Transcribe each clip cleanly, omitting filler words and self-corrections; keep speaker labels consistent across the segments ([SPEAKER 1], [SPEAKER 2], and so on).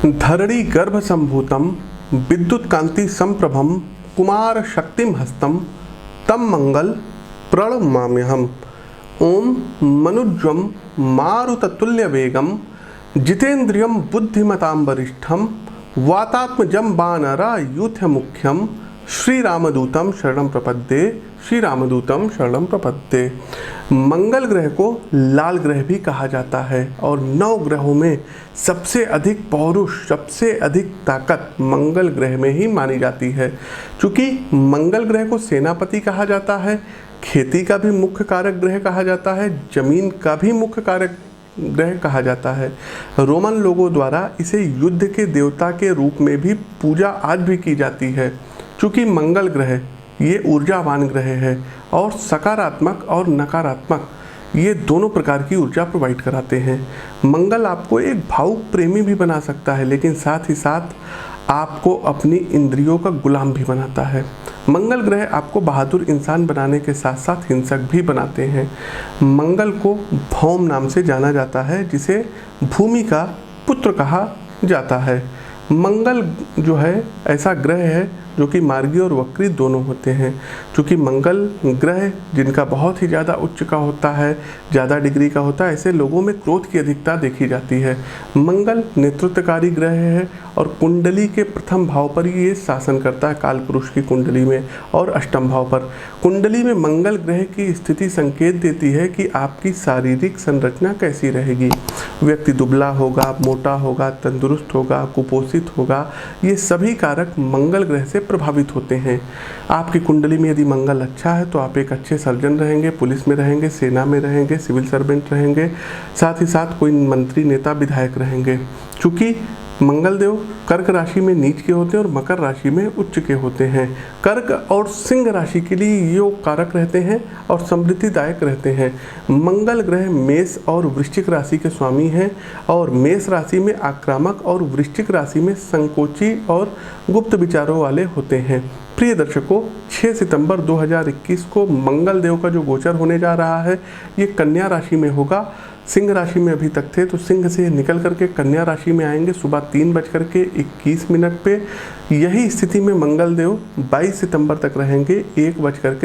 [SPEAKER 1] धरणी गर्भ संभूतम विद्युत कांति संप्रभम कुमार शक्तिम हस्तम तम मंगल प्रणमाम्यहम्। ओम मनुज्वम मारुततुल्य वेगम जितेन्द्रियम बुद्धिमतां वरिष्ठम वातात्मजं वानरायूथ मुख्यम श्री रामदूतम शरणं प्रपद्ये। श्री रामदूतम शरणं प्रपद्ये। मंगल ग्रह को लाल ग्रह भी कहा जाता है और 9 ग्रहों में सबसे अधिक पौरुष, सबसे अधिक ताकत मंगल ग्रह में ही मानी जाती है। चूँकि मंगल ग्रह को सेनापति कहा जाता है, खेती का भी मुख्य कारक ग्रह कहा जाता है, जमीन का भी मुख्य कारक ग्रह कहा जाता है। रोमन लोगों द्वारा इसे युद्ध के देवता के रूप में भी पूजा आज भी की जाती है। चूँकि मंगल ग्रह ये ऊर्जावान ग्रह है और सकारात्मक और नकारात्मक ये दोनों प्रकार की ऊर्जा प्रोवाइड कराते हैं। मंगल आपको एक भावुक प्रेमी भी बना सकता है, लेकिन साथ ही साथ आपको अपनी इंद्रियों का गुलाम भी बनाता है। मंगल ग्रह आपको बहादुर इंसान बनाने के साथ साथ हिंसक भी बनाते हैं। मंगल को भौम नाम से जाना जाता है, जिसे भूमि का पुत्र कहा जाता है। मंगल जो है ऐसा ग्रह है जो कि मार्गी और वक्री दोनों होते हैं। क्योंकि मंगल ग्रह जिनका बहुत ही ज़्यादा उच्च का होता है, ज़्यादा डिग्री का होता है, ऐसे लोगों में क्रोध की अधिकता देखी जाती है। मंगल नेतृत्वकारी ग्रह है और कुंडली के प्रथम भाव पर ये शासन करता है, काल पुरुष की कुंडली में, और अष्टम भाव पर। कुंडली में मंगल ग्रह की स्थिति संकेत देती है कि आपकी शारीरिक संरचना कैसी रहेगी। व्यक्ति दुबला होगा, मोटा होगा, तंदुरुस्त होगा, कुपोषित होगा, ये सभी कारक मंगल ग्रह से प्रभावित होते हैं। आपकी कुंडली में यदि मंगल अच्छा है तो आप एक अच्छे सर्जन रहेंगे, पुलिस में रहेंगे, सेना में रहेंगे, सिविल सर्वेंट रहेंगे, साथ ही साथ कोई मंत्री, नेता, विधायक रहेंगे। चूँकि मंगल देव कर्क राशि में नीच के होते हैं और मकर राशि में उच्च के होते हैं। कर्क और सिंह राशि के लिए ये कारक रहते हैं और समृद्धिदायक रहते हैं। मंगल ग्रह मेष और वृश्चिक राशि के स्वामी हैं और मेष राशि में आक्रामक और वृश्चिक राशि में संकोची और गुप्त विचारों वाले होते हैं। प्रिय दर्शकों, 6 सितंबर 2021 को मंगल देव का जो गोचर होने जा रहा है ये कन्या राशि में होगा। सिंह राशि में अभी तक थे तो सिंह से निकल करके कन्या राशि में आएंगे सुबह 3:21 पे। यही स्थिति में मंगल देव 22 सितंबर तक रहेंगे,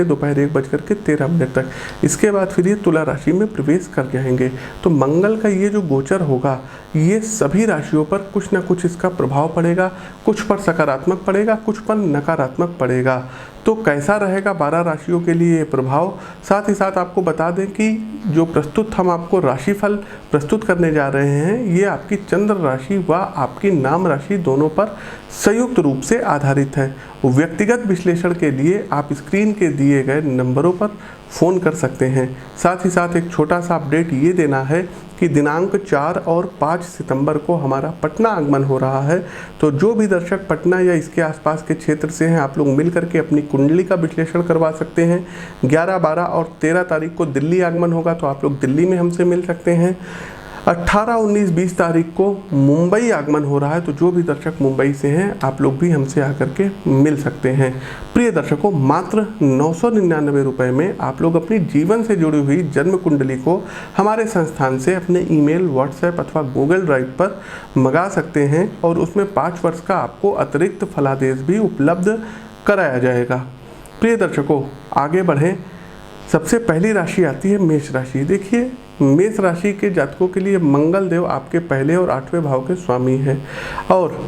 [SPEAKER 1] दोपहर 1:13 तक। इसके बाद फिर ये तुला राशि में प्रवेश कर जाएंगे। तो मंगल का ये जो गोचर होगा ये सभी राशियों पर कुछ ना कुछ इसका प्रभाव पड़ेगा। कुछ पर सकारात्मक पड़ेगा, कुछ पर नकारात्मक पड़ेगा। तो कैसा रहेगा 12 राशियों के लिए ये प्रभाव, साथ ही साथ आपको बता दें कि जो प्रस्तुत हम आपको राशिफल प्रस्तुत करने जा रहे हैं ये आपकी चंद्र राशि व आपकी नाम राशि दोनों पर संयुक्त रूप से आधारित है। व्यक्तिगत विश्लेषण के लिए आप स्क्रीन के दिए गए नंबरों पर फ़ोन कर सकते हैं। साथ ही साथ एक छोटा सा अपडेट ये देना है कि दिनांक 4 और 5 सितंबर को हमारा पटना आगमन हो रहा है। तो जो भी दर्शक पटना या इसके आसपास के क्षेत्र से हैं, आप लोग मिल करके अपनी कुंडली का विश्लेषण करवा सकते हैं। 11, 12 और 13 तारीख को दिल्ली आगमन होगा तो आप लोग दिल्ली में हमसे मिल सकते हैं। 18, 19, 20 तारीख को मुंबई आगमन हो रहा है तो जो भी दर्शक मुंबई से हैं आप लोग भी हमसे आकर के मिल सकते हैं। प्रिय दर्शकों, मात्र 999 रुपये में आप लोग अपनी जीवन से जुड़ी हुई जन्म कुंडली को हमारे संस्थान से अपने ईमेल, व्हाट्सएप अथवा गूगल ड्राइव पर मंगा सकते हैं और उसमें 5 वर्ष का आपको अतिरिक्त फलादेश भी उपलब्ध कराया जाएगा। प्रिय दर्शकों, आगे बढ़ें। सबसे पहली राशि आती है मेष राशि। देखिए, मेष राशि के जातकों के लिए मंगल देव आपके पहले और 8वें भाव के स्वामी हैं और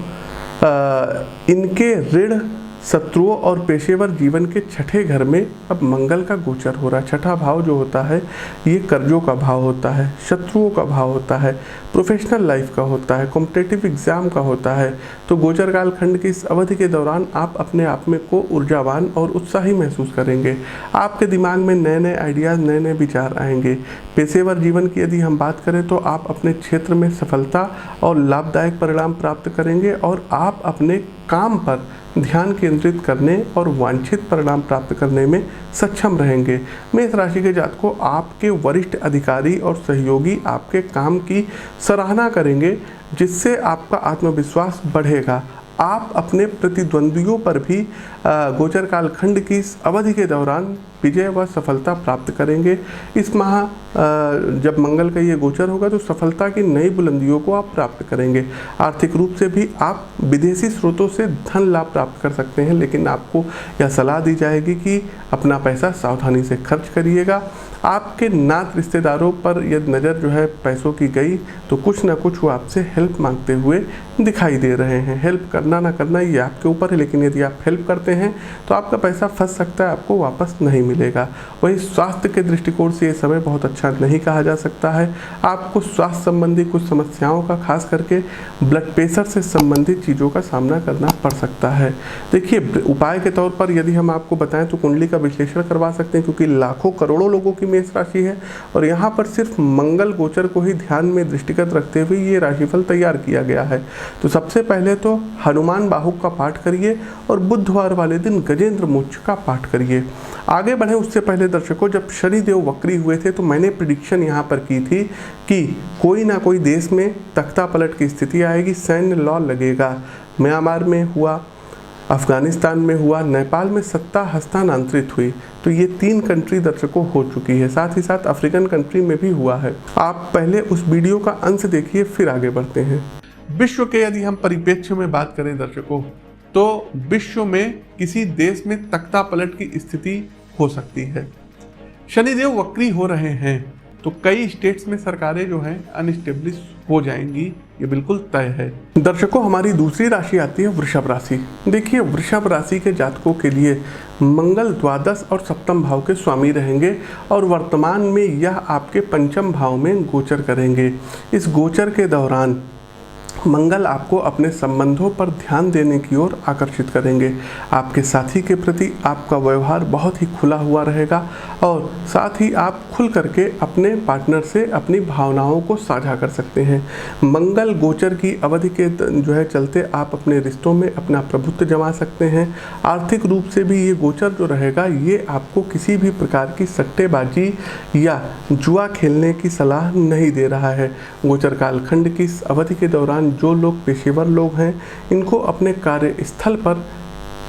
[SPEAKER 1] इनके ऋण, शत्रुओं और पेशेवर जीवन के 6ठे घर में अब मंगल का गोचर हो रहा है। 6ठा भाव जो होता है ये कर्जों का भाव होता है, शत्रुओं का भाव होता है, प्रोफेशनल लाइफ का होता है, कॉम्पिटिटिव एग्जाम का होता है। तो गोचर काल खंड की इस अवधि के दौरान आप अपने आप में को ऊर्जावान और उत्साही महसूस करेंगे। आपके दिमाग में नए नए आइडियाज़, नए नए विचार आएंगे। पेशेवर जीवन की यदि हम बात करें तो आप अपने क्षेत्र में सफलता और लाभदायक परिणाम प्राप्त करेंगे और आप अपने काम पर ध्यान केंद्रित करने और वांछित परिणाम प्राप्त करने में सक्षम रहेंगे। मेष राशि के जातकों, आपके वरिष्ठ अधिकारी और सहयोगी आपके काम की सराहना करेंगे जिससे आपका आत्मविश्वास बढ़ेगा। आप अपने प्रतिद्वंद्वियों पर भी गोचर कालखंड की इस अवधि के दौरान विजय व सफलता प्राप्त करेंगे। इस माह जब मंगल का ये गोचर होगा तो सफलता की नई बुलंदियों को आप प्राप्त करेंगे। आर्थिक रूप से भी आप विदेशी स्रोतों से धन लाभ प्राप्त कर सकते हैं, लेकिन आपको यह सलाह दी जाएगी कि अपना पैसा सावधानी से खर्च करिएगा। आपके नात रिश्तेदारों पर यदि नज़र जो है पैसों की गई तो कुछ ना कुछ वो आपसे हेल्प मांगते हुए दिखाई दे रहे हैं। हेल्प करना ना करना ये आपके ऊपर है, लेकिन यदि आप हेल्प करते हैं तो आपका पैसा फंस सकता है, आपको वापस नहीं मिलेगा। वही स्वास्थ्य के दृष्टिकोण से ये समय बहुत अच्छा नहीं कहा जा सकता है। आपको स्वास्थ्य संबंधी कुछ समस्याओं का, खास करके ब्लड प्रेशर से संबंधित चीज़ों का सामना करना पड़ सकता है। देखिए, उपाय के तौर पर यदि हम आपको बताएं तो कुंडली का विश्लेषण करवा सकते हैं, क्योंकि लाखों करोड़ों लोगों की मेष राशि है और यहाँ पर सिर्फ मंगल गोचर को ही ध्यान में दृष्टिगत रखते हुए ये राशिफल तैयार किया गया है। तो सबसे पहले तो हनुमान बाहुक का पाठ करिए और बुधवार वाले दिन गजेंद्र मोक्ष का पाठ करिए। आगे बढ़े उससे पहले दर्शकों, जब शनिदेव वक्री हुए थे तो मैंने प्रिडिक्शन यहाँ पर की थी कि कोई ना कोई देश में तख्ता पलट की स्थिति आएगी, सैन्य लॉ लगेगा। म्यांमार में हुआ, अफगानिस्तान में हुआ, नेपाल में सत्ता हस्तांतरित हुई। तो ये 3 कंट्री दर्शकों हो चुकी है, साथ ही साथ अफ्रीकन कंट्री में भी हुआ है। आप पहले उस वीडियो का अंश देखिए, फिर आगे बढ़ते हैं। विश्व के यदि हम परिप्रेक्ष्य में बात करें दर्शकों, तो विश्व में किसी देश में तख्ता पलट की स्थिति हो सकती है। शनिदेव वक्री हो रहे हैं तो कई स्टेट्स में सरकारें जो हैं अनस्टेब्लिश हो जाएंगी, ये बिल्कुल तय है। दर्शकों, हमारी दूसरी राशि आती है वृषभ राशि। देखिए, वृषभ राशि के जातकों के लिए मंगल द्वादश और सप्तम भाव के स्वामी रहेंगे और वर्तमान में यह आपके पंचम भाव में गोचर करेंगे। इस गोचर के दौरान मंगल आपको अपने संबंधों पर ध्यान देने की ओर आकर्षित करेंगे। आपके साथी के प्रति आपका व्यवहार बहुत ही खुला हुआ रहेगा और साथ ही आप खुल करके अपने पार्टनर से अपनी भावनाओं को साझा कर सकते हैं। मंगल गोचर की अवधि के जो है चलते आप अपने रिश्तों में अपना प्रभुत्व जमा सकते हैं। आर्थिक रूप से भी ये गोचर जो रहेगा ये आपको किसी भी प्रकार की सट्टेबाजी या जुआ खेलने की सलाह नहीं दे रहा है। गोचर कालखंड की इस अवधि के दौरान जो लोग पेशेवर लोग हैं, इनको अपने कार्यस्थल पर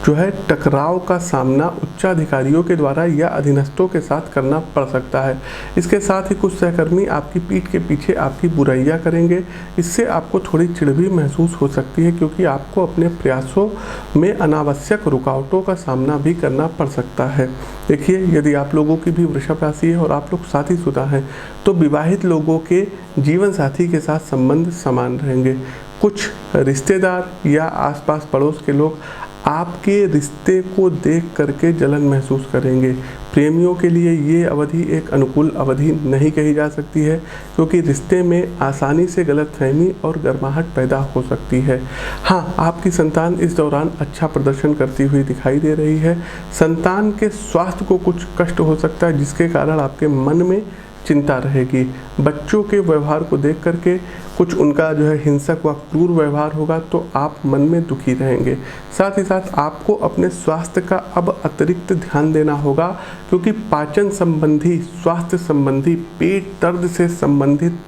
[SPEAKER 1] जो है टकराव का सामना उच्चाधिकारियों के द्वारा या अधीनस्थों के साथ करना पड़ सकता है। इसके साथ ही कुछ सहकर्मी आपकी पीठ के पीछे आपकी बुराइयां करेंगे। इससे आपको थोड़ी चिढ़ भी महसूस हो सकती है, क्योंकि आपको अपने प्रयासों में अनावश्यक रुकावटों का सामना भी करना पड़ सकता है। देखिए, यदि आप लोगों की भी वृषभ राशि है और आप लोग शादीशुदा हैं तो विवाहित लोगों के जीवन साथी के साथ संबंध समान रहेंगे। कुछ रिश्तेदार या आसपास पड़ोस के लोग आपके रिश्ते को देख करके जलन महसूस करेंगे। प्रेमियों के लिए ये अवधि एक अनुकूल अवधि नहीं कही जा सकती है, क्योंकि रिश्ते में आसानी से गलतफहमी और गर्माहट पैदा हो सकती है। हाँ, आपकी संतान इस दौरान अच्छा प्रदर्शन करती हुई दिखाई दे रही है। संतान के स्वास्थ्य को कुछ कष्ट हो सकता है, जिसके कारण आपके मन में चिंता रहेगी। बच्चों के व्यवहार को देख करके कुछ उनका जो है हिंसक व क्रूर व्यवहार होगा तो आप मन में दुखी रहेंगे। साथ ही साथ आपको अपने स्वास्थ्य का अब अतिरिक्त ध्यान देना होगा, क्योंकि पाचन संबंधी, स्वास्थ्य संबंधी, पेट दर्द से संबंधित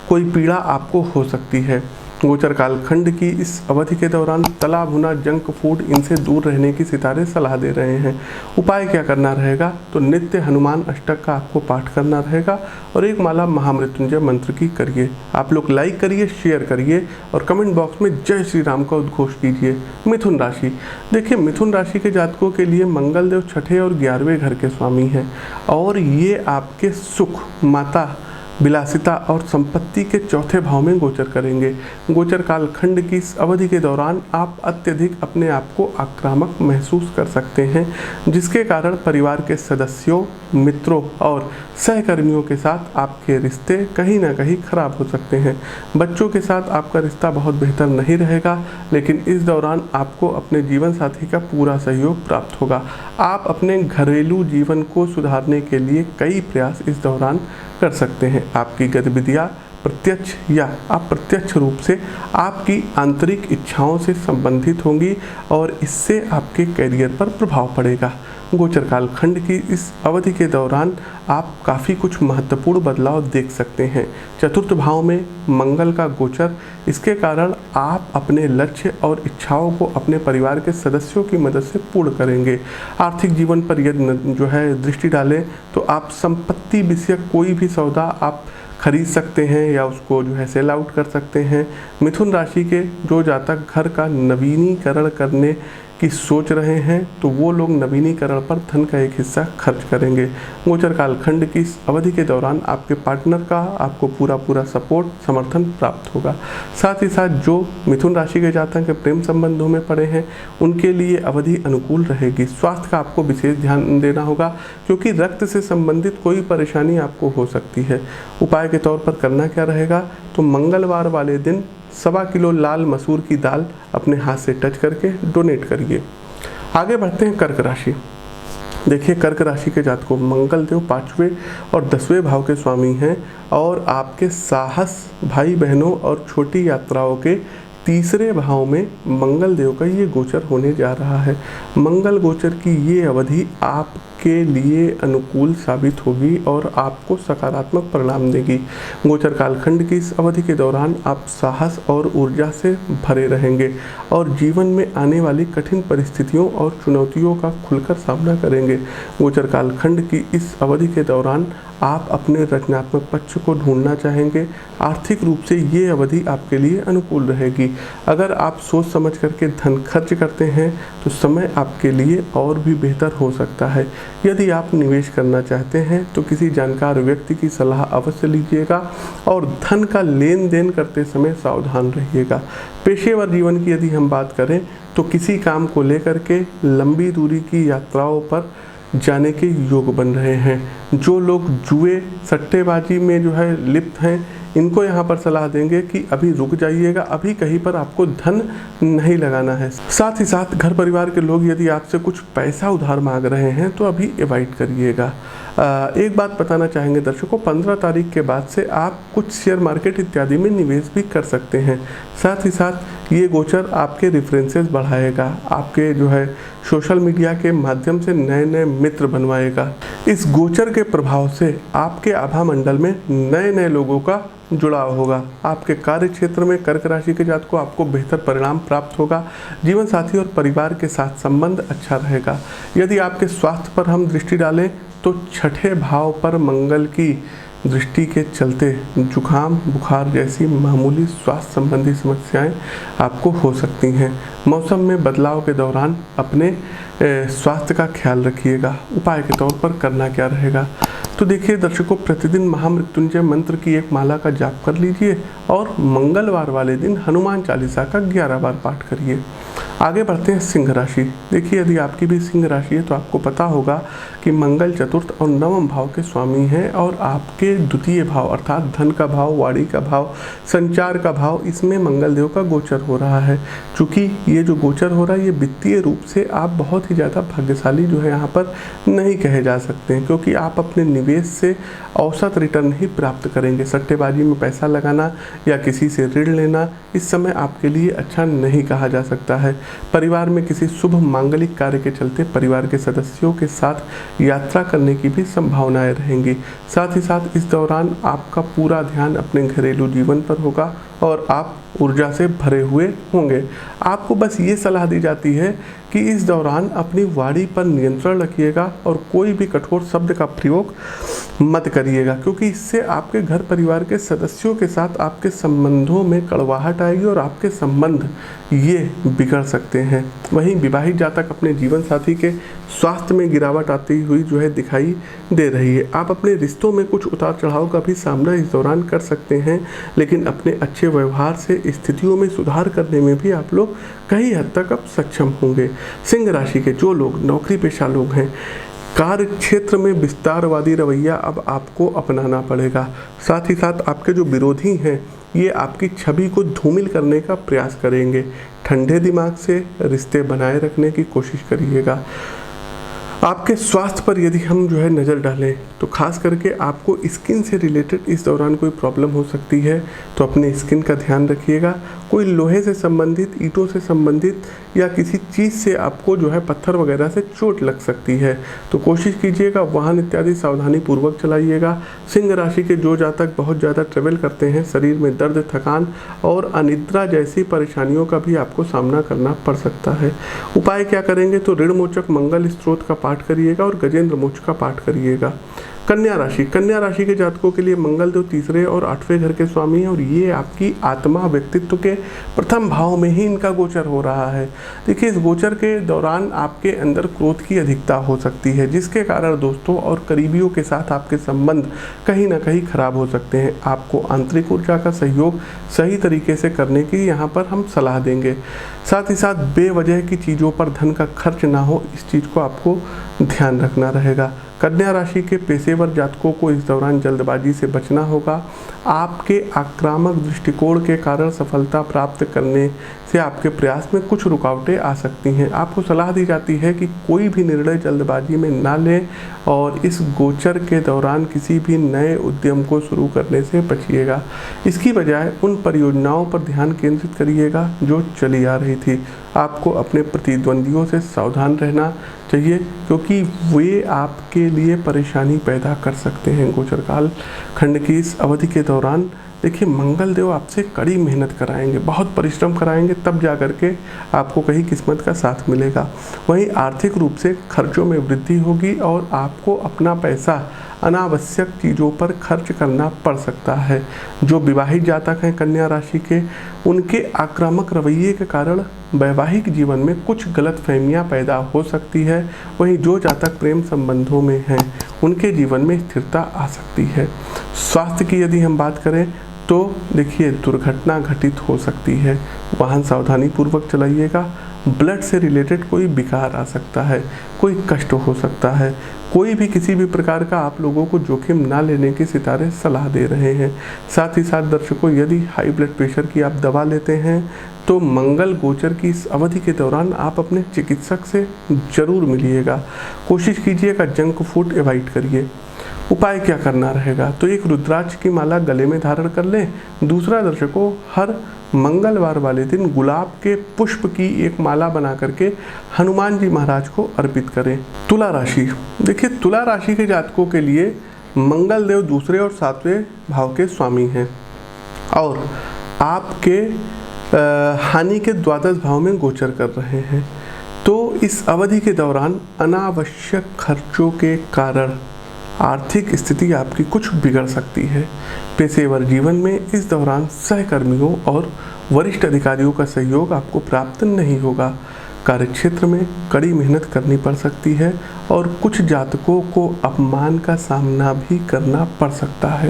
[SPEAKER 1] कोई पीड़ा आपको हो सकती है। गोचर कालखंड की इस अवधि के दौरान तला भुना, जंक फूड, इनसे दूर रहने की सितारे सलाह दे रहे हैं। उपाय क्या करना रहेगा? तो नित्य हनुमान अष्टक का आपको पाठ करना रहेगा और एक माला महामृत्युंजय मंत्र की करिए। आप लोग लाइक करिए, शेयर करिए और कमेंट बॉक्स में जय श्री राम का उद्घोष कीजिए। मिथुन राशि। देखिए, मिथुन राशि के जातकों के लिए मंगल देव छठे और 11वें घर के स्वामी हैं और ये आपके सुख, माता, विलासिता और संपत्ति के चौथे भाव में गोचर करेंगे। गोचर कालखंड की इस अवधि के दौरान आप अत्यधिक अपने आप को आक्रामक महसूस कर सकते हैं, जिसके कारण परिवार के सदस्यों, मित्रों और सहकर्मियों के साथ आपके रिश्ते कहीं ना कहीं खराब हो सकते हैं। बच्चों के साथ आपका रिश्ता बहुत बेहतर नहीं रहेगा, लेकिन इस दौरान आपको अपने जीवन साथी का पूरा सहयोग प्राप्त होगा। आप अपने घरेलू जीवन को सुधारने के लिए कई प्रयास इस दौरान कर सकते हैं। आपकी गतिविधियाँ प्रत्यक्ष या अप्रत्यक्ष रूप से आपकी आंतरिक इच्छाओं से संबंधित होंगी और इससे आपके करियर पर प्रभाव पड़ेगा। गोचर कालखंड की इस अवधि के दौरान आप काफ़ी कुछ महत्वपूर्ण बदलाव देख सकते हैं। चतुर्थ भाव में मंगल का गोचर, इसके कारण आप अपने लक्ष्य और इच्छाओं को अपने परिवार के सदस्यों की मदद से पूर्ण करेंगे। आर्थिक जीवन पर यदि जो है दृष्टि डालें तो आप संपत्ति विषयक कोई भी सौदा आप खरीद सकते हैं या उसको जो है सेल आउट कर सकते हैं। मिथुन राशि के जो जातक घर का नवीनीकरण करने की सोच रहे हैं तो वो लोग नवीनीकरण पर धन का एक हिस्सा खर्च करेंगे। गोचर कालखंड की इस अवधि के दौरान आपके पार्टनर का आपको पूरा सपोर्ट समर्थन प्राप्त होगा। साथ ही साथ जो मिथुन राशि के जातक के प्रेम संबंधों में पड़े हैं उनके लिए अवधि अनुकूल रहेगी। स्वास्थ्य का आपको विशेष ध्यान देना होगा क्योंकि रक्त से संबंधित कोई परेशानी आपको हो सकती है। उपाय के तौर पर करना क्या रहेगा, तो मंगलवार वाले दिन 1.25 किलो लाल मसूर की दाल अपने हाथ से टच करके डोनेट करिए। आगे बढ़ते हैं कर्क राशि। देखिए कर्क राशि के जातकों मंगल देव 5वें और 10वें भाव के स्वामी हैं और आपके साहस, भाई बहनों और छोटी यात्राओं के तीसरे भाव में मंगल देव का ये गोचर होने जा रहा है। मंगल गोचर की ये अवधि आपके लिए अनुकूल साबित होगी और आपको सकारात्मक परिणाम देगी। गोचर कालखंड की इस अवधि के दौरान आप साहस और ऊर्जा से भरे रहेंगे और जीवन में आने वाली कठिन परिस्थितियों और चुनौतियों का खुलकर सामना करेंगे। गोचर कालखंड की इस अवधि के दौरान आप अपने रचनात्मक पक्ष को ढूंढना चाहेंगे। आर्थिक रूप से ये अवधि आपके लिए अनुकूल रहेगी। अगर आप सोच समझ करके धन खर्च करते हैं तो समय आपके लिए और भी बेहतर हो सकता है। यदि आप निवेश करना चाहते हैं तो किसी जानकार व्यक्ति की सलाह अवश्य लीजिएगा और धन का लेन देन करते समय सावधान रहिएगा। पेशेवर जीवन की यदि हम बात करें तो किसी काम को लेकर के लंबी दूरी की यात्राओं पर जाने के योग बन रहे हैं। जो लोग जुए सट्टेबाजी में जो है लिप्त हैं इनको यहाँ पर सलाह देंगे कि अभी रुक जाइएगा, अभी कहीं पर आपको धन नहीं लगाना है। साथ ही साथ घर परिवार के लोग यदि आपसे कुछ पैसा उधार मांग रहे हैं तो अभी अवॉइड करिएगा। एक बात बताना चाहेंगे दर्शकों, 15 तारीख के बाद से आप कुछ शेयर मार्केट इत्यादि में निवेश भी कर सकते हैं। साथ ही साथ ये गोचर आपके रेफरेंसेस बढ़ाएगा, आपके जो है सोशल मीडिया के माध्यम से नए नए मित्र बनवाएगा। इस गोचर के प्रभाव से आपके आभा मंडल में नए नए लोगों का जुड़ाव होगा। आपके कार्य क्षेत्र में कर्क राशि के जातकों को आपको बेहतर परिणाम प्राप्त होगा। जीवन साथी और परिवार के साथ संबंध अच्छा रहेगा। यदि आपके स्वास्थ्य पर हम दृष्टि डालें तो 6ठे भाव पर मंगल की दृष्टि के चलते जुखाम, बुखार जैसी मामूली स्वास्थ्य संबंधी समस्याएं आपको हो सकती हैं। मौसम में बदलाव के दौरान अपने स्वास्थ्य का ख्याल रखिएगा। उपाय के तौर पर करना क्या रहेगा, तो देखिए दर्शकों, प्रतिदिन महामृत्युंजय मंत्र की एक माला का जाप कर लीजिए और मंगलवार वाले दिन हनुमान चालीसा का 11 बार पाठ करिए। आगे बढ़ते हैं सिंह राशि। देखिए यदि आपकी भी सिंह राशि है तो आपको पता होगा कि मंगल चतुर्थ और नवम भाव के स्वामी हैं और आपके द्वितीय भाव अर्थात धन का भाव, वाणी का भाव, संचार का भाव, इसमें मंगल देव का गोचर हो रहा है। चूँकि ये जो गोचर हो रहा है ये वित्तीय रूप से आप बहुत ही ज़्यादा भाग्यशाली जो है यहाँ पर नहीं कहे जा सकते हैं, क्योंकि आप अपने निवेश से औसत रिटर्न ही प्राप्त करेंगे। सट्टेबाजी में पैसा लगाना या किसी से ऋण लेना इस समय आपके लिए अच्छा नहीं कहा जा सकता है। परिवार में किसी शुभ मांगलिक कार्य के चलते परिवार के सदस्यों के साथ यात्रा करने की भी संभावनाएं रहेंगी। साथ ही साथ इस दौरान आपका पूरा ध्यान अपने घरेलू जीवन पर होगा और आप ऊर्जा से भरे हुए होंगे। आपको बस ये सलाह दी जाती है कि इस दौरान अपनी वाणी पर नियंत्रण रखिएगा और कोई भी कठोर शब्द का प्रयोग मत करिएगा, क्योंकि इससे आपके घर परिवार के सदस्यों के साथ आपके संबंधों में कड़वाहट आएगी और आपके संबंध ये बिगड़ सकते हैं। वहीं विवाहित जातक अपने जीवन साथी के स्वास्थ्य में गिरावट आती हुई जो है दिखाई दे रही है। आप अपने रिश्तों में कुछ उतार चढ़ाव का भी सामना इस दौरान कर सकते हैं, लेकिन अपने अच्छे व्यवहार से स्थितियों में सुधार करने में भी आप लोग कई हद तक अब सक्षम होंगे। सिंह राशि के जो लोग नौकरी पेशा लोग हैं, कार्य क्षेत्र में विस्तारवादी रवैया अब आपको अपनाना पड़ेगा। साथ ही साथ आपके जो विरोधी हैं ये आपकी छवि को धूमिल करने का प्रयास करेंगे। ठंडे दिमाग से रिश्ते बनाए रखने की कोशिश करिएगा। आपके स्वास्थ्य पर यदि हम जो है नज़र डालें तो खास करके आपको स्किन से रिलेटेड इस दौरान कोई प्रॉब्लम हो सकती है, तो अपने स्किन का ध्यान रखिएगा। कोई लोहे से संबंधित, ईंटों से संबंधित या किसी चीज़ से आपको जो है पत्थर वगैरह से चोट लग सकती है, तो कोशिश कीजिएगा वाहन इत्यादि सावधानी पूर्वक चलाइएगा। सिंह राशि के जो जातक बहुत ज़्यादा ट्रेवल करते हैं, शरीर में दर्द, थकान और अनिद्रा जैसी परेशानियों का भी आपको सामना करना पड़ सकता है। उपाय क्या करेंगे, तो ऋण मोचक मंगल स्त्रोत का पाठ करिएगा और गजेंद्र मोक्ष का पाठ करिएगा। कन्या राशि के जातकों के लिए मंगल देव तीसरे और 8वें घर के स्वामी हैं और ये आपकी आत्मा व्यक्तित्व के प्रथम भाव में ही इनका गोचर हो रहा है। देखिए, इस गोचर के दौरान आपके अंदर क्रोध की अधिकता हो सकती है, जिसके कारण दोस्तों और करीबियों के साथ आपके संबंध कहीं ना कहीं खराब हो सकते हैं। आपको आंतरिक ऊर्जा का सहयोग सही तरीके से करने की यहाँ पर हम सलाह देंगे। साथ ही साथ बेवजह की चीज़ों पर धन का खर्च ना हो, इस चीज़ को आपको ध्यान रखना रहेगा। कन्या राशि के पेशेवर जातकों को इस दौरान जल्दबाजी से बचना होगा। आपके आक्रामक दृष्टिकोण के कारण सफलता प्राप्त करने से आपके प्रयास में कुछ रुकावटें आ सकती हैं। आपको सलाह दी जाती है कि कोई भी निर्णय जल्दबाजी में ना लें और इस गोचर के दौरान किसी भी नए उद्यम को शुरू करने से बचिएगा। इसकी बजाय उन परियोजनाओं पर ध्यान केंद्रित करिएगा जो चली आ रही थी। आपको अपने प्रतिद्वंदियों से सावधान रहना चाहिए, क्योंकि वे आपके लिए परेशानी पैदा कर सकते हैं। गोचर काल खंड की इस अवधि के दौरान देखिए, मंगल देव आपसे कड़ी मेहनत कराएंगे, बहुत परिश्रम कराएंगे, तब जा कर के आपको कहीं किस्मत का साथ मिलेगा। वहीं आर्थिक रूप से खर्चों में वृद्धि होगी और आपको अपना पैसा अनावश्यक चीज़ों पर खर्च करना पड़ सकता है। जो विवाहित जातक हैं कन्या राशि के, उनके आक्रामक रवैये के कारण वैवाहिक जीवन में कुछ गलतफहमियां पैदा हो सकती है। वहीं जो जातक प्रेम संबंधों में हैं, उनके जीवन में स्थिरता आ सकती है। स्वास्थ्य की यदि हम बात करें तो देखिए, दुर्घटना घटित हो सकती है, वाहन सावधानी पूर्वक चलाइएगा। ब्लड से रिलेटेड कोई विकार आ सकता है, कोई कष्ट हो सकता है, कोई भी किसी भी प्रकार का आप लोगों को जोखिम ना लेने की सितारे सलाह दे रहे हैं। साथ ही साथ दर्शकों, यदि हाई ब्लड प्रेशर की आप दवा लेते हैं तो मंगल गोचर की इस अवधि के दौरान आप अपने चिकित्सक से जरूर मिलिएगा। कोशिश कीजिएगा जंक फूड अवॉइड करिए। उपाय क्या करना रहेगा, तो एक रुद्राक्ष की माला गले में धारण कर लें। दूसरा दर्शकों, हर मंगलवार वाले दिन गुलाब के पुष्प की एक माला बना करके हनुमान जी महाराज को अर्पित करें। तुला राशि, देखिए तुला राशि के जातकों के लिए मंगल देव दूसरे और 7वें भाव के स्वामी हैं और आपके हानि के द्वादश भाव में गोचर कर रहे हैं। तो इस अवधि के दौरान अनावश्यक खर्चों के कारण आर्थिक स्थिति आपकी कुछ बिगड़ सकती है। पेशेवर जीवन में इस दौरान सहकर्मियों और वरिष्ठ अधिकारियों का सहयोग आपको प्राप्त नहीं होगा। कार्यक्षेत्र में कड़ी मेहनत करनी पड़ सकती है और कुछ जातकों को अपमान का सामना भी करना पड़ सकता है।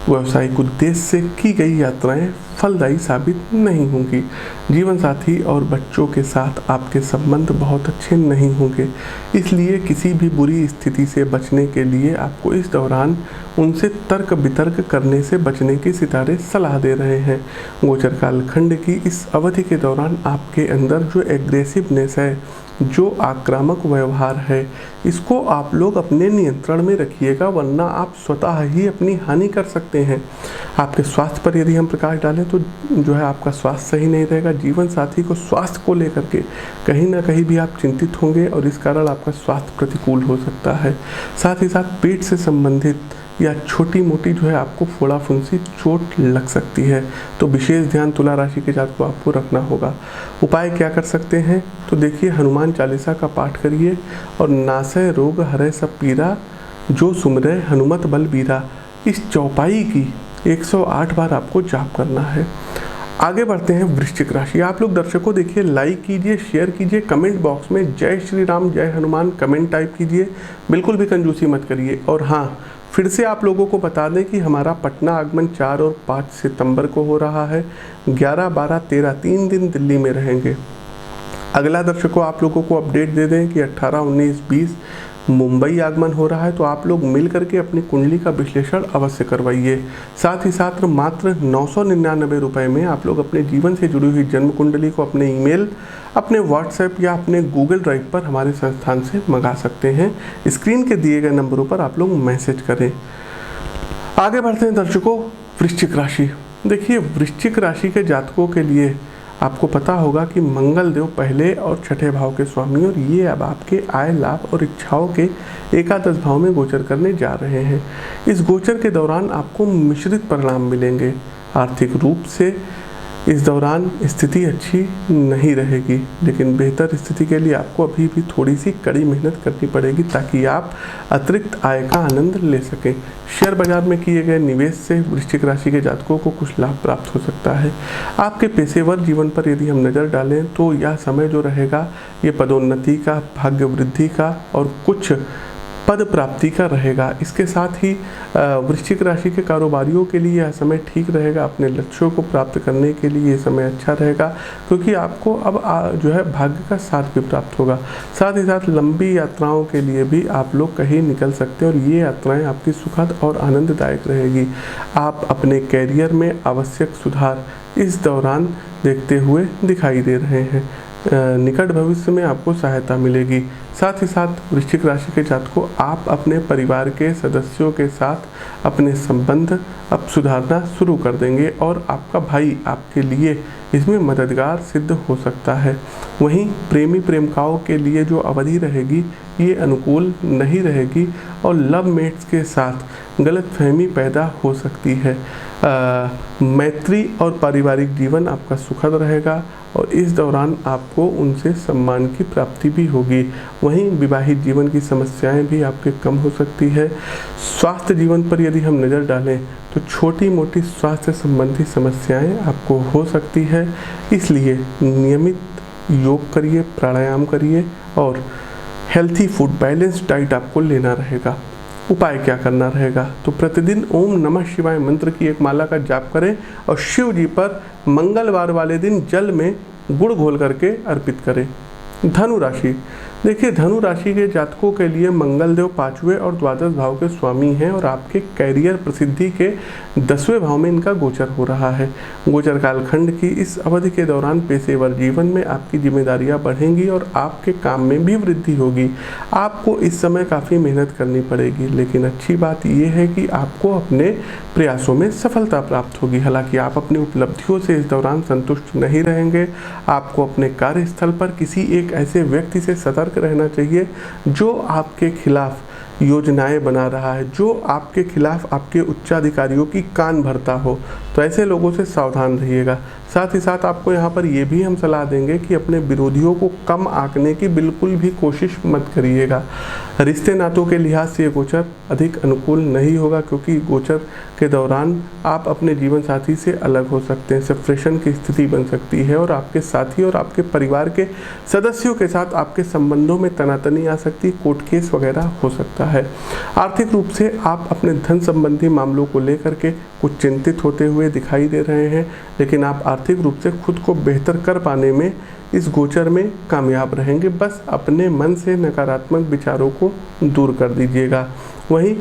[SPEAKER 1] व्यावसायिक उद्देश्य से की गई यात्राएं फलदायी साबित नहीं होंगी। जीवन साथी और बच्चों के साथ आपके संबंध बहुत अच्छे नहीं होंगे, इसलिए किसी भी बुरी स्थिति से बचने के लिए आपको इस दौरान उनसे तर्क वितर्क करने से बचने की सितारे सलाह दे रहे हैं। गोचर कालखंड की इस अवधि के दौरान आपके अंदर जो एग्रेसिवनेस है, जो आक्रामक व्यवहार है, इसको आप लोग अपने नियंत्रण में रखिएगा, वरना आप स्वतः ही अपनी हानि कर सकते हैं। आपके स्वास्थ्य पर यदि हम प्रकाश डालें तो जो है आपका स्वास्थ्य सही नहीं रहेगा। जीवन साथी को स्वास्थ्य को लेकर के कहीं ना कहीं भी आप चिंतित होंगे और इस कारण आपका स्वास्थ्य प्रतिकूल हो सकता है। साथ ही साथ पेट से संबंधित या छोटी मोटी जो है आपको फोड़ा फुंसी चोट लग सकती है, तो विशेष ध्यान तुला राशि के जातक को आपको रखना होगा। उपाय क्या कर सकते हैं, तो देखिए हनुमान चालीसा का पाठ करिए और नासै रोग हरै सब पीरा, जो सुमरै हनुमत बल बीरा, इस चौपाई की 108 बार आपको जाप करना है। आगे बढ़ते हैं वृश्चिक राशि। आप लोग दर्शकों देखिए, लाइक कीजिए, शेयर कीजिए, कमेंट बॉक्स में जय श्री राम जय हनुमान कमेंट टाइप कीजिए, बिल्कुल भी कंजूसी मत करिए। और हाँ, फिर से आप लोगों को बता दें कि हमारा पटना आगमन 4 और 5 सितंबर को हो रहा है। 11, 12, 13 3 दिन दिल्ली में रहेंगे। अगला दर्शकों आप लोगों को अपडेट दे दें कि 18, 19, 20 मुंबई आगमन हो रहा है, तो आप लोग मिल करके अपनी कुंडली का विश्लेषण अवश्य करवाइए। साथ ही साथ मात्र 999 रुपये में आप लोग अपने जीवन से जुड़ी हुई जन्म कुंडली को अपने ईमेल, अपने व्हाट्सएप या अपने गूगल ड्राइव पर हमारे संस्थान से मंगा सकते हैं। स्क्रीन के दिए गए नंबरों पर आप लोग मैसेज करें। आगे बढ़ते हैं दर्शकों, वृश्चिक राशि। देखिए, वृश्चिक राशि के जातकों के लिए आपको पता होगा कि मंगल देव पहले और छठे भाव के स्वामी, और ये अब आपके आय, लाभ और इच्छाओं के एकादश भाव में गोचर करने जा रहे हैं। इस गोचर के दौरान आपको मिश्रित परिणाम मिलेंगे। आर्थिक रूप से इस दौरान स्थिति अच्छी नहीं रहेगी, लेकिन बेहतर स्थिति के लिए आपको अभी भी थोड़ी सी कड़ी मेहनत करनी पड़ेगी ताकि आप अतिरिक्त आय का आनंद ले सकें। शेयर बाजार में किए गए निवेश से वृश्चिक राशि के जातकों को कुछ लाभ प्राप्त हो सकता है। आपके पेशेवर जीवन पर यदि हम नज़र डालें तो यह समय जो रहेगा ये पदोन्नति का, भाग्य वृद्धि का और कुछ पद प्राप्ति का रहेगा। इसके साथ ही वृश्चिक राशि के कारोबारियों के लिए यह समय ठीक रहेगा। अपने लक्ष्यों को प्राप्त करने के लिए ये समय अच्छा रहेगा, क्योंकि आपको अब जो है भाग्य का साथ भी प्राप्त होगा। साथ ही साथ लंबी यात्राओं के लिए भी आप लोग कहीं निकल सकते हैं और ये यात्राएं आपकी सुखद और आनंददायक रहेगी। आप अपने कैरियर में आवश्यक सुधार इस दौरान देखते हुए दिखाई दे रहे हैं। निकट भविष्य में आपको सहायता मिलेगी। साथ ही साथ वृश्चिक राशि के जातकों, आप अपने परिवार के सदस्यों के साथ अपने संबंध अब सुधारना शुरू कर देंगे और आपका भाई आपके लिए इसमें मददगार सिद्ध हो सकता है। वहीं प्रेमी प्रेमिकाओं के लिए जो अवधि रहेगी ये अनुकूल नहीं रहेगी और लव मेट्स के साथ गलतफहमी पैदा हो सकती है। मैत्री और पारिवारिक जीवन आपका सुखद रहेगा और इस दौरान आपको उनसे सम्मान की प्राप्ति भी होगी। वहीं विवाहित जीवन की समस्याएं भी आपके कम हो सकती है। स्वास्थ्य जीवन पर यदि हम नज़र डालें तो छोटी मोटी स्वास्थ्य संबंधी समस्याएं आपको हो सकती है, इसलिए नियमित योग करिए, प्राणायाम करिए और हेल्थी फूड, बैलेंस डाइट आपको लेना रहेगा। उपाय क्या करना रहेगा, तो प्रतिदिन ओम नमः शिवाय मंत्र की एक माला का जाप करें और शिव जी पर मंगलवार वाले दिन जल में गुड़ घोल करके अर्पित करें। धनु राशि। देखिए, धनु राशि के जातकों के लिए मंगल देव 5वें और द्वादश भाव के स्वामी हैं और आपके कैरियर प्रसिद्धि के 10वें भाव में इनका गोचर हो रहा है। गोचर कालखंड की इस अवधि के दौरान पेशेवर जीवन में आपकी जिम्मेदारियां बढ़ेंगी और आपके काम में भी वृद्धि होगी। आपको इस समय काफ़ी मेहनत करनी पड़ेगी, लेकिन अच्छी बात यह है कि आपको अपने प्रयासों में सफलता प्राप्त होगी। हालांकि आप अपनी उपलब्धियों से इस दौरान संतुष्ट नहीं रहेंगे। आपको अपने कार्यस्थल पर किसी एक ऐसे व्यक्ति से सतर्क रहना चाहिए जो आपके खिलाफ योजनाएं बना रहा है, जो आपके खिलाफ आपके उच्चाधिकारियों की कान भरता हो, तो ऐसे लोगों से सावधान रहिएगा। साथ ही साथ आपको यहाँ पर ये भी हम सलाह देंगे कि अपने विरोधियों को कम आंकने की बिल्कुल भी कोशिश मत करिएगा। रिश्ते नातों के लिहाज से ये गोचर अधिक अनुकूल नहीं होगा, क्योंकि गोचर के दौरान आप अपने जीवन साथी से अलग हो सकते हैं। सेपरेशन की स्थिति बन सकती है और आपके साथी और आपके परिवार के सदस्यों के साथ आपके संबंधों में तनातनी आ सकती है, कोर्ट केस वगैरह हो सकता है। आर्थिक रूप से आप अपने धन संबंधी मामलों को लेकर के कुछ चिंतित होते हुए दिखाई दे रहे हैं, लेकिन आप आर्थिक रूप से खुद को बेहतर कर पाने में इस गोचर में कामयाब रहेंगे। बस अपने मन से नकारात्मक विचारों को दूर कर दीजिएगा। वहीं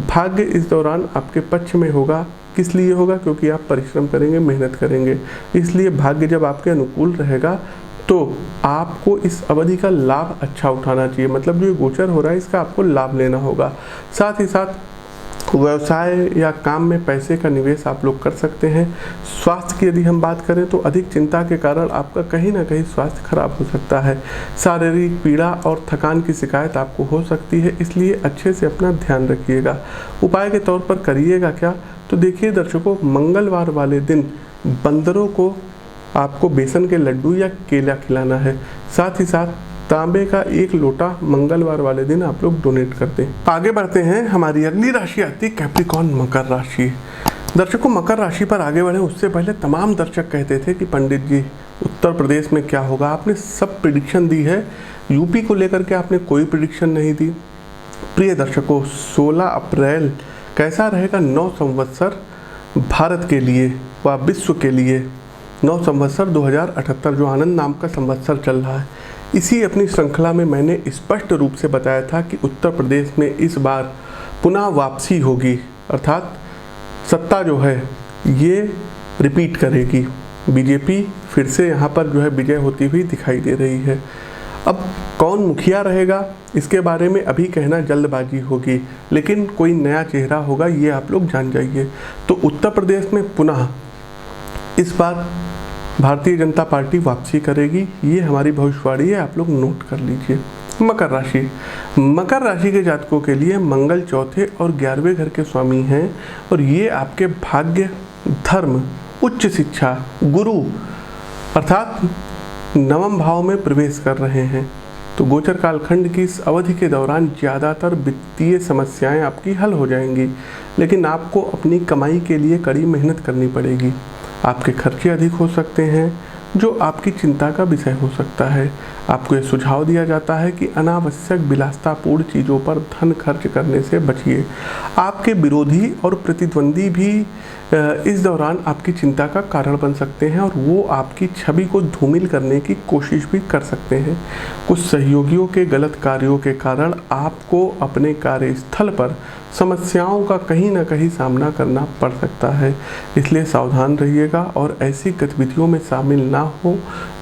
[SPEAKER 1] भाग्य इस दौरान आपके पक्ष में होगा। किस लिए होगा? क्योंकि आप परिश्रम करेंगे, मेहनत करेंगे, इसलिए भाग्य जब आपके अनुकूल रहेगा तो आपको इस अवधि का लाभ अच्छा उठाना चाहिए। मतलब जो गोचर हो रहा है इसका आपको लाभ लेना होगा। साथ ही साथ व्यवसाय या काम में पैसे का निवेश आप लोग कर सकते हैं। स्वास्थ्य की यदि हम बात करें तो अधिक चिंता के कारण आपका कहीं ना कहीं स्वास्थ्य खराब हो सकता है। शारीरिक पीड़ा और थकान की शिकायत आपको हो सकती है, इसलिए अच्छे से अपना ध्यान रखिएगा। उपाय के तौर पर करिएगा क्या, तो देखिए दर्शकों, मंगलवार वाले दिन बंदरों को आपको बेसन के लड्डू या केला खिलाना है। साथ ही साथ तांबे का 1 लोटा मंगलवार वाले दिन आप लोग डोनेट कर दें। आगे बढ़ते हैं, हमारी अगली राशि आती कैप्रिकॉर्न, मकर राशि। दर्शकों, मकर राशि पर आगे बढ़े उससे पहले तमाम दर्शक कहते थे कि पंडित जी उत्तर प्रदेश में क्या होगा। आपने सब प्रिडिक्शन दी है, यूपी को लेकर के आपने कोई प्रिडिक्शन नहीं दी। प्रिय दर्शकों, 16 अप्रैल कैसा रहेगा 9 संवत्सर भारत के लिए व विश्व के लिए, 9 संवत्सर 2078 जो आनंद नाम का संवत्सर चल रहा है। इसी अपनी श्रृंखला में मैंने स्पष्ट रूप से बताया था कि उत्तर प्रदेश में इस बार पुनः वापसी होगी, अर्थात सत्ता जो है ये रिपीट करेगी। बीजेपी फिर से यहाँ पर जो है विजय होती हुई दिखाई दे रही है। अब कौन मुखिया रहेगा इसके बारे में अभी कहना जल्दबाजी होगी, लेकिन कोई नया चेहरा होगा ये आप लोग जान जाइए। तो उत्तर प्रदेश में पुनः इस बार भारतीय जनता पार्टी वापसी करेगी, ये हमारी भविष्यवाणी है, आप लोग नोट कर लीजिए। मकर राशि के जातकों के लिए मंगल चौथे और 11वें घर के स्वामी हैं और ये आपके भाग्य, धर्म, उच्च शिक्षा, गुरु अर्थात नवम भाव में प्रवेश कर रहे हैं। तो गोचर कालखंड की इस अवधि के दौरान ज़्यादातर वित्तीय समस्याएं आपकी हल हो जाएंगी, लेकिन आपको अपनी कमाई के लिए कड़ी मेहनत करनी पड़ेगी। आपके खर्चे अधिक हो सकते हैं जो आपकी चिंता का विषय हो सकता है। आपको यह सुझाव दिया जाता है कि अनावश्यक विलासतापूर्ण चीज़ों पर धन खर्च करने से बचिए। आपके विरोधी और प्रतिद्वंदी भी इस दौरान आपकी चिंता का कारण बन सकते हैं और वो आपकी छवि को धूमिल करने की कोशिश भी कर सकते हैं। कुछ सहयोगियों के गलत कार्यों के कारण आपको अपने कार्यस्थल पर समस्याओं का कहीं ना कहीं सामना करना पड़ सकता है, इसलिए सावधान रहिएगा और ऐसी गतिविधियों में शामिल ना हो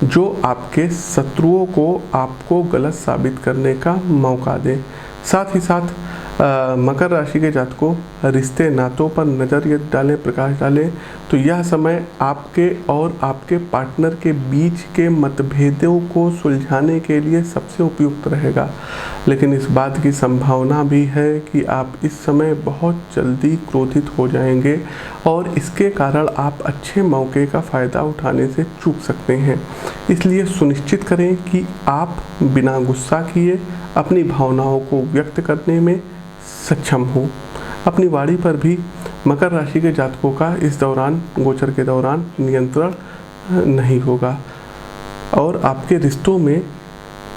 [SPEAKER 1] जो आपके शत्रुओं को आपको गलत साबित करने का मौका दे। साथ ही साथ मकर राशि के जातकों रिश्ते नातों पर नज़र यदि डालें, प्रकाश डालें तो यह समय आपके और आपके पार्टनर के बीच के मतभेदों को सुलझाने के लिए सबसे उपयुक्त रहेगा। लेकिन इस बात की संभावना भी है कि आप इस समय बहुत जल्दी क्रोधित हो जाएंगे और इसके कारण आप अच्छे मौके का फ़ायदा उठाने से चूक सकते हैं। इसलिए सुनिश्चित करें कि आप बिना गुस्सा किए अपनी भावनाओं को व्यक्त करने में सक्षम हो। अपनी वाणी पर भी मकर राशि के जातकों का इस दौरान, गोचर के दौरान नियंत्रण नहीं होगा और आपके रिश्तों में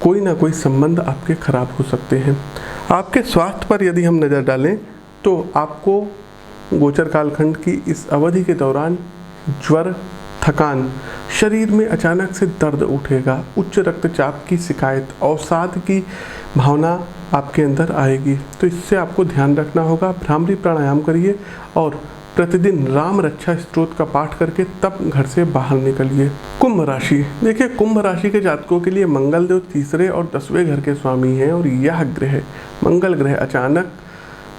[SPEAKER 1] कोई ना कोई संबंध आपके खराब हो सकते हैं। आपके स्वास्थ्य पर यदि हम नज़र डालें तो आपको गोचर कालखंड की इस अवधि के दौरान ज्वर, थकान, शरीर में अचानक से दर्द उठेगा, उच्च रक्तचाप की शिकायत, अवसाद की भावना आपके अंदर आएगी। तो इससे आपको ध्यान रखना होगा। भ्रामरी प्राणायाम करिए और प्रतिदिन राम रक्षा स्तोत्र का पाठ करके तब घर से बाहर निकलिए। कुंभ राशि, देखिए कुंभ राशि के जातकों के लिए मंगल देव 3रे और 10वें घर के स्वामी हैं और यह ग्रह, मंगल ग्रह अचानक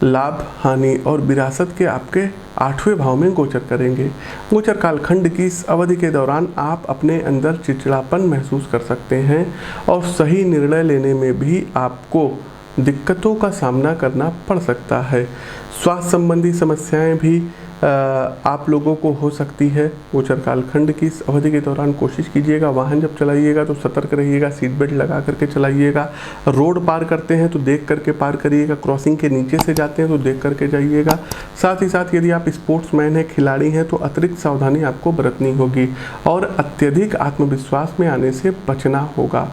[SPEAKER 1] लाभ, हानि और विरासत के आपके 8वें भाव में गोचर करेंगे। गोचर कालखंड की इस अवधि के दौरान आप अपने अंदर चिड़चिड़ापन महसूस कर सकते हैं और सही निर्णय लेने में भी आपको दिक्कतों का सामना करना पड़ सकता है। स्वास्थ्य संबंधी समस्याएं भी आप लोगों को हो सकती है। गोचर कालखंड की इस अवधि के दौरान कोशिश कीजिएगा वाहन जब चलाइएगा तो सतर्क रहिएगा, सीट बेल्ट लगा करके चलाइएगा। रोड पार करते हैं तो देख करके पार करिएगा, क्रॉसिंग के नीचे से जाते हैं तो देख करके जाइएगा। साथ ही साथ यदि आप स्पोर्ट्समैन हैं, खिलाड़ी हैं तो अतिरिक्त सावधानी आपको बरतनी होगी और अत्यधिक आत्मविश्वास में आने से बचना होगा।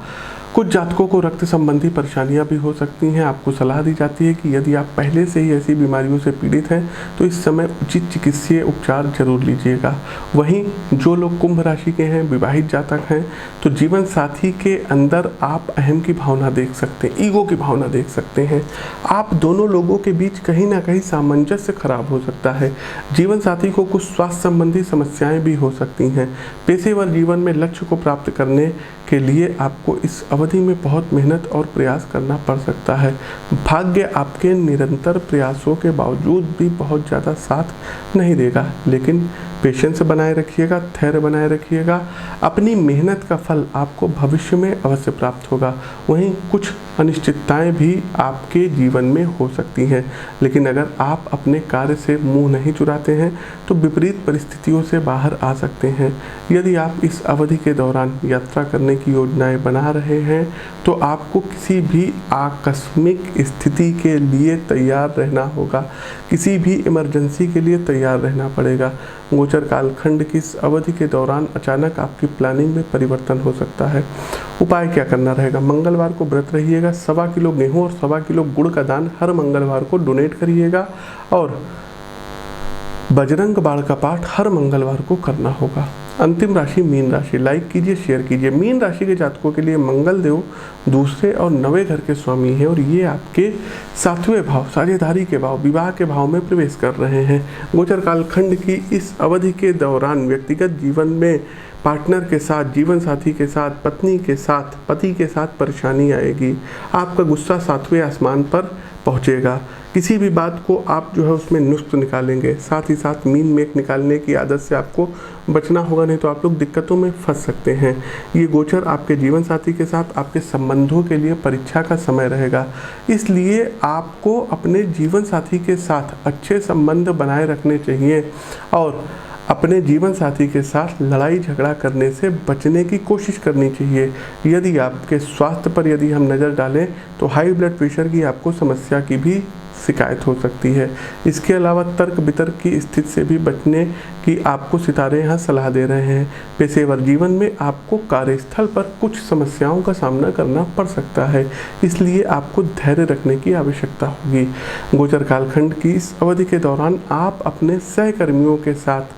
[SPEAKER 1] कुछ जातकों को रक्त संबंधी परेशानियां भी हो सकती हैं। आपको सलाह दी जाती है कि यदि आप पहले से ही ऐसी बीमारियों से पीड़ित हैं तो इस समय उचित चिकित्सीय उपचार जरूर लीजिएगा। वहीं जो लोग कुंभ राशि के हैं, विवाहित जातक हैं, तो जीवन साथी के अंदर आप अहम की भावना देख सकते हैं, ईगो की भावना देख सकते हैं। आप दोनों लोगों के बीच कहीं ना कहीं सामंजस्य खराब हो सकता है। जीवन साथी को कुछ स्वास्थ्य संबंधी समस्याएं भी हो सकती हैं। पेशेवर जीवन में लक्ष्य को प्राप्त करने के लिए आपको इस अवधि में बहुत मेहनत और प्रयास करना पड़ सकता है। भाग्य आपके निरंतर प्रयासों के बावजूद भी बहुत ज़्यादा साथ नहीं देगा, लेकिन पेशेंस बनाए रखिएगा, धैर्य बनाए रखिएगा। अपनी मेहनत का फल आपको भविष्य में अवश्य प्राप्त होगा। वहीं कुछ अनिश्चितताएं भी आपके जीवन में हो सकती हैं, लेकिन अगर आप अपने कार्य से मुंह नहीं चुराते हैं तो विपरीत परिस्थितियों से बाहर आ सकते हैं। यदि आप इस अवधि के दौरान यात्रा करने की योजनाएं बना रहे हैं तो आपको किसी भी आकस्मिक स्थिति के लिए तैयार रहना होगा, किसी भी इमरजेंसी के लिए तैयार रहना पड़ेगा। गोचर कालखंड की इस अवधि के दौरान अचानक आपकी प्लानिंग में परिवर्तन हो सकता है। उपाय क्या करना रहेगा? मंगलवार को व्रत रहिएगा, 1.25 किलो गेहूं और 1.25 किलो गुड़ का दान हर मंगलवार को डोनेट करिएगा और बजरंग बाण का पाठ हर मंगलवार को करना होगा। अंतिम राशि मीन राशि। लाइक कीजिए, शेयर कीजिए। मीन राशि के जातकों के लिए मंगल देव दूसरे और 9वें घर के स्वामी हैं और ये आपके 7वें भाव, साझेदारी के भाव, विवाह के भाव में प्रवेश कर रहे हैं। गोचर कालखंड की इस अवधि के दौरान व्यक्तिगत जीवन में पार्टनर के साथ, जीवन साथी के साथ, पत्नी के साथ, पति के साथ परेशानी आएगी। आपका गुस्सा 7वें आसमान पर पहुंचेगा। किसी भी बात को आप जो है उसमें नुस्ख निकालेंगे। साथ ही साथ मीन मेख निकालने की आदत से आपको बचना होगा, नहीं तो आप लोग दिक्कतों में फंस सकते हैं। ये गोचर आपके जीवन साथी के साथ आपके संबंधों के लिए परीक्षा का समय रहेगा। इसलिए आपको अपने जीवन साथी के साथ अच्छे संबंध बनाए रखने चाहिए और अपने जीवन साथी के साथ लड़ाई झगड़ा करने से बचने की कोशिश करनी चाहिए। यदि आपके स्वास्थ्य पर यदि हम नज़र डालें तो हाई ब्लड प्रेशर की आपको समस्या की भी शिकायत हो सकती है। इसके अलावा तर्क वितर्क की स्थिति से भी बचने की आपको सितारे यहाँ सलाह दे रहे हैं। पेशेवर जीवन में आपको कार्यस्थल पर कुछ समस्याओं का सामना करना पड़ सकता है, इसलिए आपको धैर्य रखने की आवश्यकता होगी। गोचर कालखंड की इस अवधि के दौरान आप अपने सहकर्मियों के साथ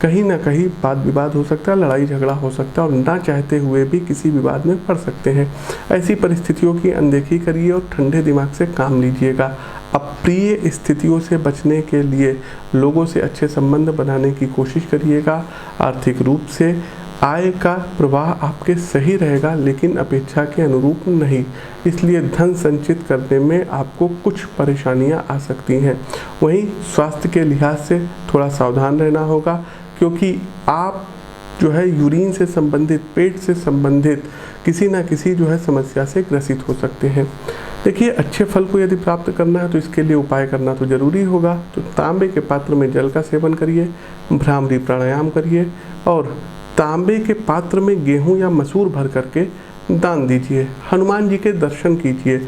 [SPEAKER 1] कहीं ना कहीं वाद विवाद हो सकता है, लड़ाई झगड़ा हो सकता है और ना चाहते हुए भी किसी विवाद में पड़ सकते हैं। ऐसी परिस्थितियों की अनदेखी करिए और ठंडे दिमाग से काम लीजिएगा। अप्रिय स्थितियों से बचने के लिए लोगों से अच्छे संबंध बनाने की कोशिश करिएगा। आर्थिक रूप से आय का प्रवाह आपके सही रहेगा, लेकिन अपेक्षा के अनुरूप नहीं, इसलिए धन संचित करने में आपको कुछ परेशानियां आ सकती हैं। वहीं स्वास्थ्य के लिहाज से थोड़ा सावधान रहना होगा, क्योंकि आप जो है यूरिन से संबंधित, पेट से संबंधित किसी ना किसी जो है समस्या से ग्रसित हो सकते हैं। देखिए, अच्छे फल को यदि प्राप्त करना है तो इसके लिए उपाय करना तो जरूरी होगा। तो तांबे के पात्र में जल का सेवन करिए, भ्रामरी प्राणायाम करिए और तांबे के पात्र में गेहूं या मसूर भर करके दान दीजिए। हनुमान जी के दर्शन कीजिए।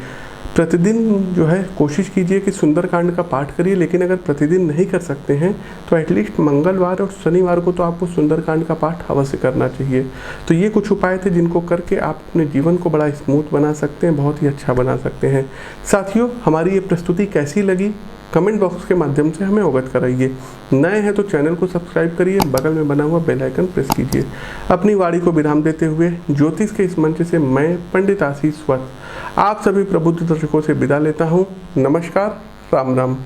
[SPEAKER 1] प्रतिदिन जो है कोशिश कीजिए कि सुंदरकांड का पाठ करिए, लेकिन अगर प्रतिदिन नहीं कर सकते हैं तो एटलीस्ट मंगलवार और शनिवार को तो आपको सुंदरकांड का पाठ अवश्य करना चाहिए। तो ये कुछ उपाय थे जिनको करके आप अपने जीवन को बड़ा स्मूथ बना सकते हैं, बहुत ही अच्छा बना सकते हैं। साथियों, हमारी ये प्रस्तुति कैसी लगी कमेंट बॉक्स के माध्यम से हमें अवगत कराइए। नए हैं तो चैनल को सब्सक्राइब करिए, बगल में बना हुआ बेल आइकन प्रेस कीजिए। अपनी वाणी को विराम देते हुए ज्योतिष के इस मंच से मैं पंडित आशीष वत्स आप सभी प्रबुद्ध दर्शकों से विदा लेता हूँ। नमस्कार, राम राम।